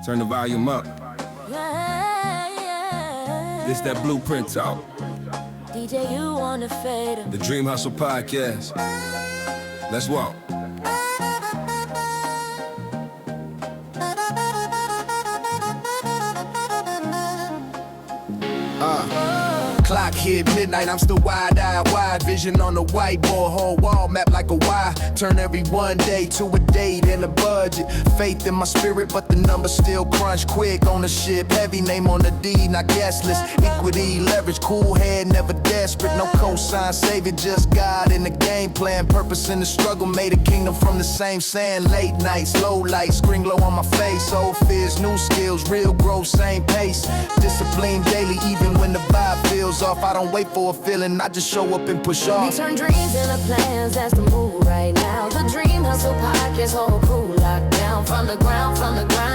Turn the volume up. This that Blueprint talk. DJ, you wanna fade him. The Dream Hustle Podcast. Let's walk. Clock hit midnight, I'm still wide-eyed, wide vision on the whiteboard, whole wall map like a Y. Turn every one day to a date and a budget. Faith in my spirit, but the numbers still crunch quick. Ownership heavy, name on the deed, not guest list. Equity, leverage, cool head, never desperate. No cosign, savior, just God in the game plan. Purpose in the struggle, made a kingdom from the same sand. Late nights, low lights, screen glow on my face. Old fears, new skills, real growth, same pace. Discipline daily, even when the vibe feels off. I don't wait for a feeling, I just show up and push off. We turn dreams into plans, that's the move right now. The Dream Hustle Podcast, whole crew locked down. From the grind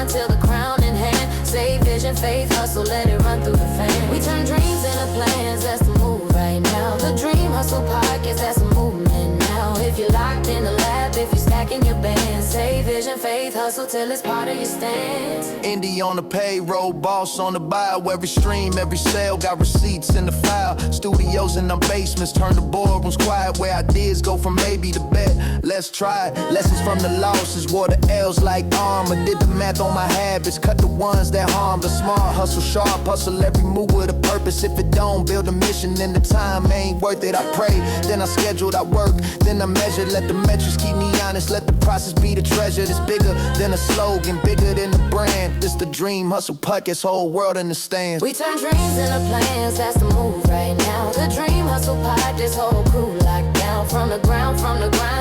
till the crown in hand. Save vision, faith, hustle, let it run through the fan. We turn dreams into plans, that's the move right now. The Dream Hustle Podcast, that's the movement now. If you're locked in the lab, if you're stacking your band, save vision, faith, hustle till it's part of your stance. Indie on the payroll, boss on the bio. Every stream, every sale, got receipts in the file. Studios in them basements, turn the boardrooms quiet. Where ideas go from maybe to bet. Let's try it. Lessons from the losses, wore the L's like armor. Did the math on my habits, cut the ones that harm. The smart hustle, sharp hustle, every move with a purpose. If it don't build a mission, then the time ain't worth it. I pray, then I scheduled, I work, then I measure. Let the metrics keep me honest, let the process be the treasure. That's bigger than a slogan, bigger than the brand. This the Dream Hustle Podcast, whole world understands. We turn dreams into plans, that's the move right now. The Dream Hustle Podcast, whole crew locked down. From the grind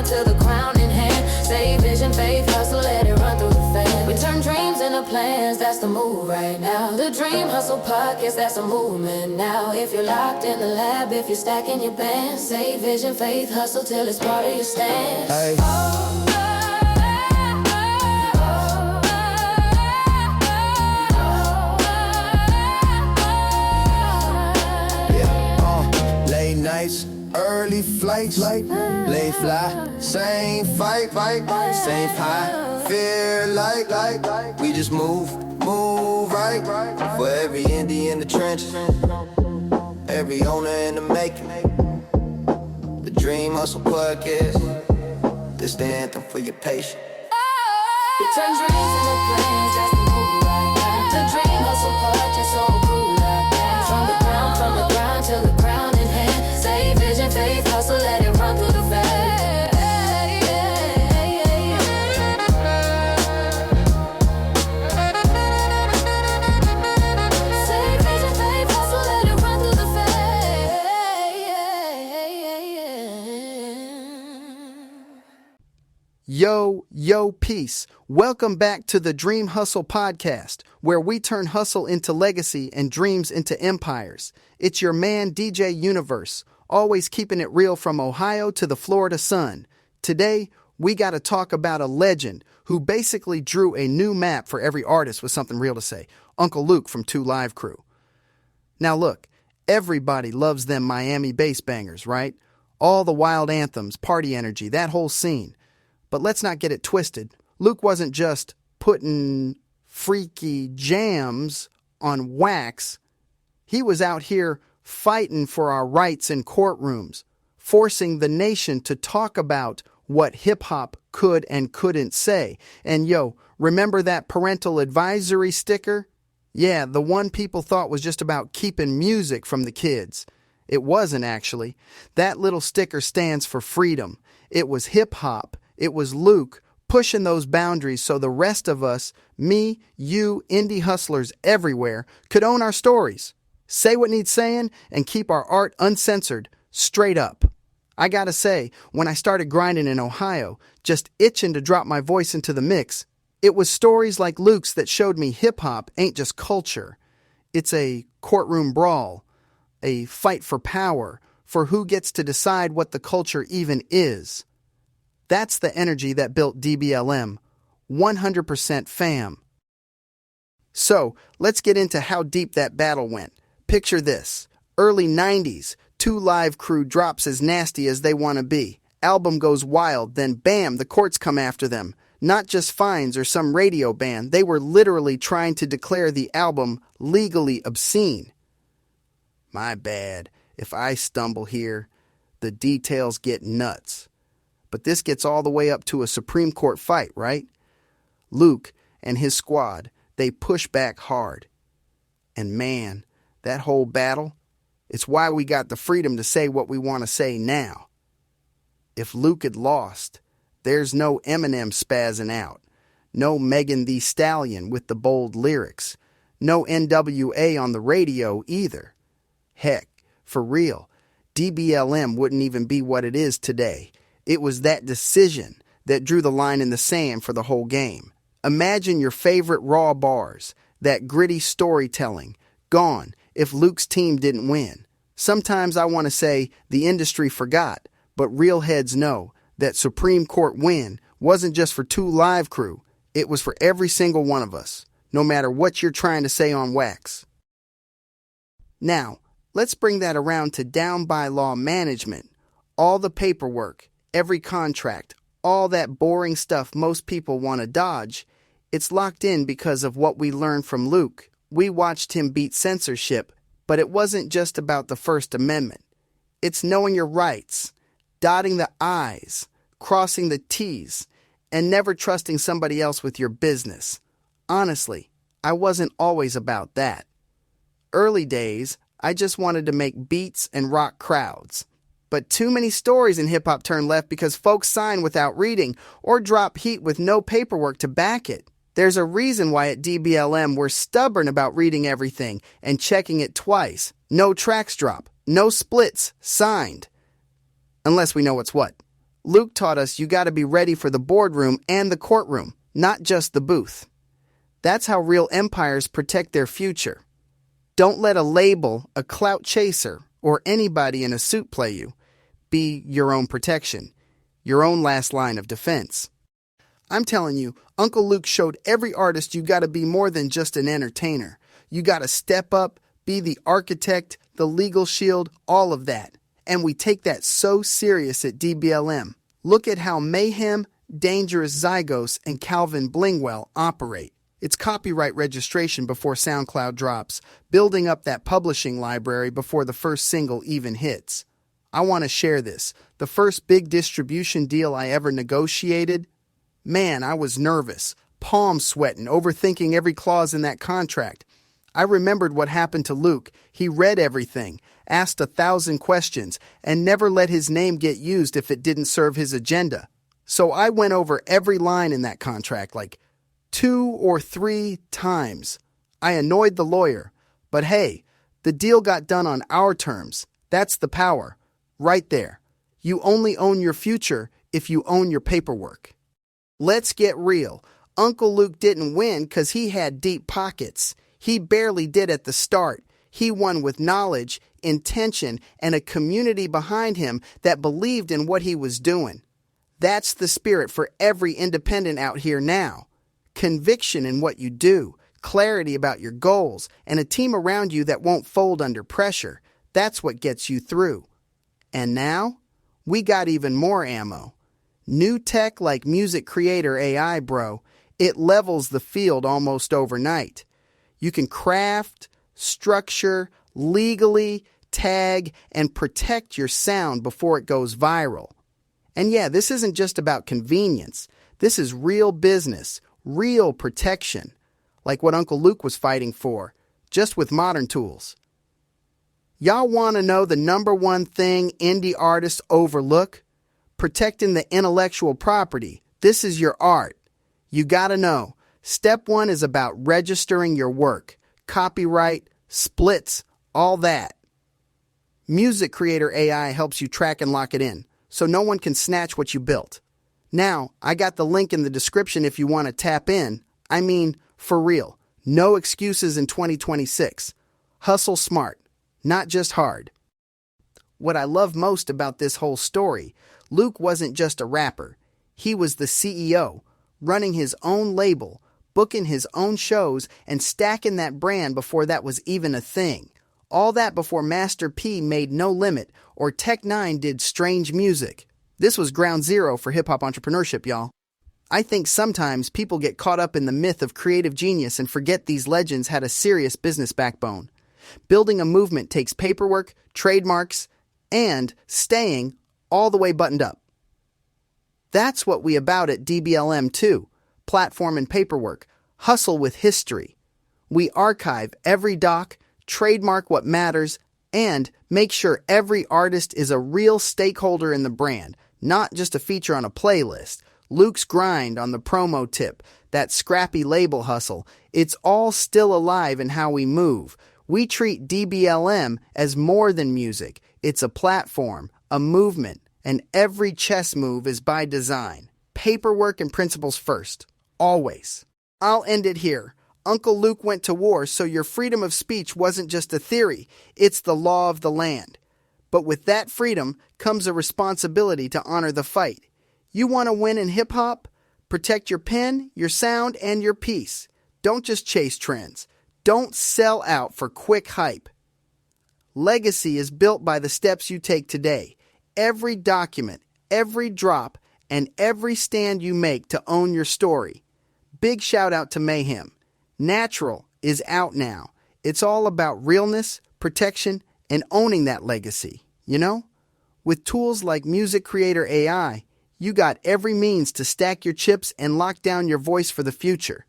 till the crown in hand. Save vision, faith, hustle, let it run through the fan. We turn dreams into plans, that's the move right now. The Dream Hustle Podcast, that's a movement now. If you're locked in the lab, if you're stacking your band, save vision, faith, hustle till it's part of your stance. Hey. Nights, early flights, late fly, same fight, same high, feel like we just move right. For every indie in the trenches, every owner in the making, the Dream Hustle Podcast, this the anthem for your patience. We turn dreams into plans, that's the move right now. The Dream Hustle Podcast, whole crew locked down. From the grind till the crown in hand. Save vision, faith, hustle, let it run through the fan. Save vision, faith, hustle, let it run through the fan. Yo, peace. Welcome back to the Dream Hustle Podcast, where we turn hustle into legacy and dreams into empires. It's your man, DJ Universe, always keeping it real from Ohio to the Florida sun. Today, we got to talk about a legend who basically drew a new map for every artist with something real to say, Uncle Luke from 2 Live Crew. Now look, everybody loves them Miami bass bangers, right? All the wild anthems, party energy, that whole scene. But let's not get it twisted. Luke wasn't just putting freaky jams on wax. He was out here fighting for our rights in courtrooms, forcing the nation to talk about what hip-hop could and couldn't say. And remember that parental advisory sticker? Yeah, the one people thought was just about keeping music from the kids. It wasn't, actually. That little sticker stands for freedom. It was hip-hop. It was Luke pushing those boundaries so the rest of us, me, you, indie hustlers everywhere, could own our stories, say what needs saying, and keep our art uncensored, straight up. I gotta say, when I started grinding in Ohio, just itching to drop my voice into the mix, it was stories like Luke's that showed me hip-hop ain't just culture. It's a courtroom brawl, a fight for power, for who gets to decide what the culture even is. That's the energy that built DBLM, 100% fam. So, let's get into how deep that battle went. Picture this, early 90s, 2 Live Crew drops as nasty as they want to be. Album goes wild, then bam, the courts come after them. Not just fines or some radio ban, they were literally trying to declare the album legally obscene. My bad, if I stumble here, the details get nuts. But this gets all the way up to a Supreme Court fight, right? Luke and his squad, they push back hard. And man, that whole battle, it's why we got the freedom to say what we want to say now. If Luke had lost, there's no Eminem spazzing out, no Megan Thee Stallion with the bold lyrics, no NWA on the radio either. Heck, for real, DBLM wouldn't even be what it is today. It was that decision that drew the line in the sand for the whole game. Imagine your favorite raw bars, that gritty storytelling, gone if Luke's team didn't win. Sometimes I want to say the industry forgot, but real heads know that Supreme Court win wasn't just for 2 Live crew. It was for every single one of us, no matter what you're trying to say on wax. Now, let's bring that around to down by law management. All the paperwork, every contract, all that boring stuff most people want to dodge, it's locked in because of what we learned from Luke. We watched him beat censorship, but it wasn't just about the First Amendment. It's knowing your rights, dotting the I's, crossing the T's, and never trusting somebody else with your business. Honestly, I wasn't always about that. Early days, I just wanted to make beats and rock crowds. But too many stories in hip-hop turned left because folks sign without reading or drop heat with no paperwork to back it. There's a reason why at DBLM we're stubborn about reading everything and checking it twice. No tracks drop, no splits, signed. Unless we know what's what. Luke taught us you gotta be ready for the boardroom and the courtroom, not just the booth. That's how real empires protect their future. Don't let a label, a clout chaser, or anybody in a suit play you. Be your own protection, your own last line of defense. I'm telling you, Uncle Luke showed every artist you gotta be more than just an entertainer. You gotta step up, be the architect, the legal shield, all of that. And we take that so serious at DBLM. Look at how Mayhem, Dangerous Zygos, and Calvin Blingwell operate. It's copyright registration before SoundCloud drops, building up that publishing library before the first single even hits. I want to share this. The first big distribution deal I ever negotiated, man, I was nervous, palms sweating, overthinking every clause in that contract. I remembered what happened to Luke. He read everything, asked 1,000 questions, and never let his name get used if it didn't serve his agenda. So I went over every line in that contract like 2 or 3 times. I annoyed the lawyer, but hey, the deal got done on our terms. That's the power. Right there. You only own your future if you own your paperwork. Let's get real. Uncle Luke didn't win because he had deep pockets. He barely did at the start. He won with knowledge, intention, and a community behind him that believed in what he was doing. That's the spirit for every independent out here now. Conviction in what you do, clarity about your goals, and a team around you that won't fold under pressure. That's what gets you through. And now, we got even more ammo. New tech like Music Creator AI, bro. It levels the field almost overnight. You can craft, structure, legally tag, and protect your sound before it goes viral. And yeah, this isn't just about convenience. This is real business, real protection, like what Uncle Luke was fighting for, just with modern tools. Y'all want to know the number one thing indie artists overlook? Protecting the intellectual property. This is your art. You gotta know. Step 1 is about registering your work. Copyright, splits, all that. Music Creator AI helps you track and lock it in, so no one can snatch what you built. Now, I got the link in the description if you want to tap in. I mean, for real. No excuses in 2026. Hustle smart, not just hard. What I love most about this whole story, Luke wasn't just a rapper. He was the CEO, running his own label, booking his own shows, and stacking that brand before that was even a thing. All that before Master P made No Limit or Tech Nine did Strange Music. This was ground zero for hip-hop entrepreneurship, y'all. I think sometimes people get caught up in the myth of creative genius and forget these legends had a serious business backbone. Building a movement takes paperwork, trademarks, and staying all the way buttoned up. That's what we about at DBLM too. Platform and paperwork. Hustle with history. We archive every doc, trademark what matters, and make sure every artist is a real stakeholder in the brand, not just a feature on a playlist. Luke's grind on the promo tip, that scrappy label hustle, it's all still alive in how we move. We treat DBLM as more than music. It's a platform, a movement, and every chess move is by design. Paperwork and principles first, always. I'll end it here. Uncle Luke went to war, so your freedom of speech wasn't just a theory, it's the law of the land. But with that freedom comes a responsibility to honor the fight. You want to win in hip-hop? Protect your pen, your sound, and your piece. Don't just chase trends. Don't sell out for quick hype. Legacy is built by the steps you take today. Every document, every drop, and every stand you make to own your story. Big shout out to Mayhem. Natural is out now. It's all about realness, protection, and owning that legacy, you know? With tools like Music Creator AI, you got every means to stack your chips and lock down your voice for the future.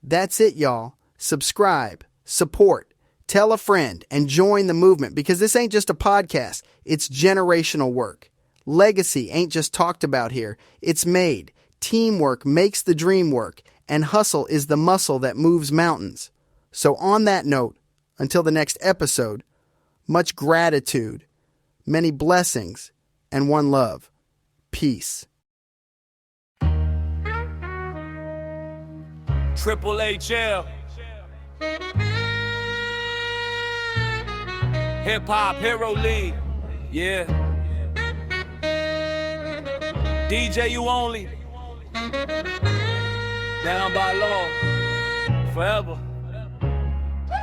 That's it, y'all. Subscribe, support, tell a friend, and join the movement because this ain't just a podcast, it's generational work. Legacy ain't just talked about here, it's made. Teamwork makes the dream work, and hustle is the muscle that moves mountains. So on that note, until the next episode, much gratitude, many blessings, and one love. Peace. Triple HL. Hip Hop Hero League. Yeah. DJ you only. Down by law. Forever.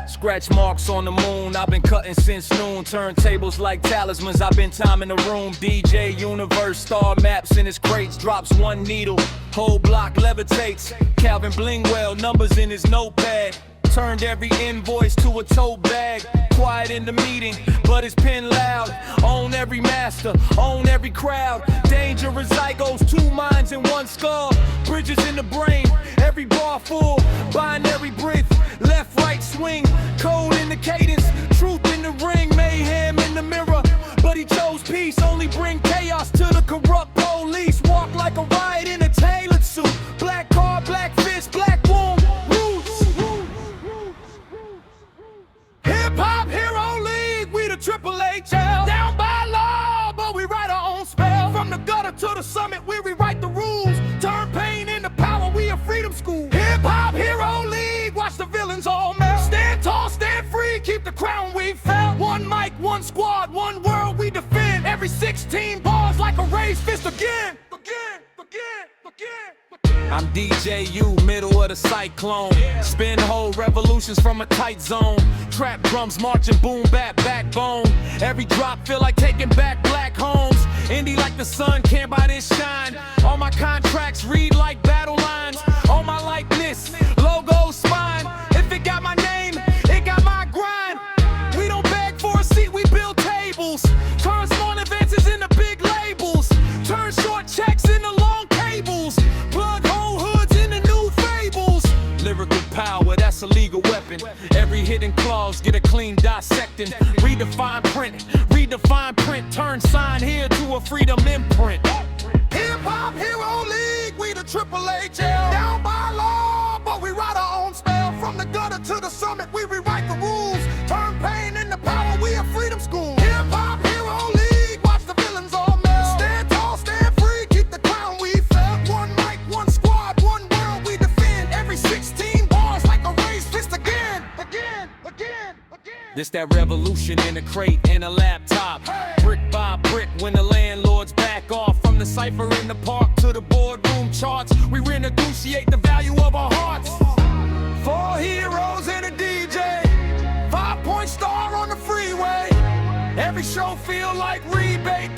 Scratch marks on the moon, I've been cutting since noon. Turntables like talismans, I've been timing the room. DJ Universe, star maps in his crates. Drops one needle, whole block levitates. Calvin Blingwell, numbers in his notepad. Turned every invoice to a tote bag. Quiet in the meeting, but his pen loud. Own every master, own every crowd. Dangerous zygos, two minds in one skull. Bridges in the brain, every bar full. Binary breath, left, right swing. Code in the cadence, truth in the ring. Mayhem in the mirror, but he chose peace. Only bring chaos to the corrupt police. Walk like a riot in a tailored suit. Black car, black fist, black womb. Hip Hop Hero League, we the Triple HL. Down by law, but we write our own spell. From the gutter to the summit, we rewrite the rules. Turn pain into power, we a freedom school. Hip Hop Hero League, watch the villains all melt. Stand tall, stand free, keep the crown we felt. One mic, one squad, one world we defend. Every 16 bars like a raised fist again. I'm DJU, middle of the cyclone. Spin whole revolutions from a tight zone. Trap drums marching, boom bap, backbone. Every drop feel like taking back black homes. Indie like the sun, can't buy this shine. All my contracts read like battle lines. All my likeness, logo, spine. If it got my name, it got my grind. We don't beg for a seat, we build tables. Turn small advances into big labels. Turn short checks into long cables. Plug whole hoods into new fables. Lyrical power, that's a legal weapon. Every hidden clause, get a clean dissecting. Redefine print, turn sign here to a freedom imprint. Hip Hop Hero League, we the Triple HL. Down by law, but we write our own spell. From the gutter to the summit, we rewrite the rules. Turn pain into power, we a freedom school. Hip Hop Hero League, watch the villains all melt. Stand tall, stand free, keep the crown we felt. One mic, one squad, one world we defend. Every 16 bars like a raised fist again. This that revolution in a crate and a laptop. Brick by brick when the landlords back off. From the cipher in the park to the boardroom charts, we renegotiate the value of our hearts. 4 heroes and a DJ, 5-point star on the freeway. Every show feel like rebate.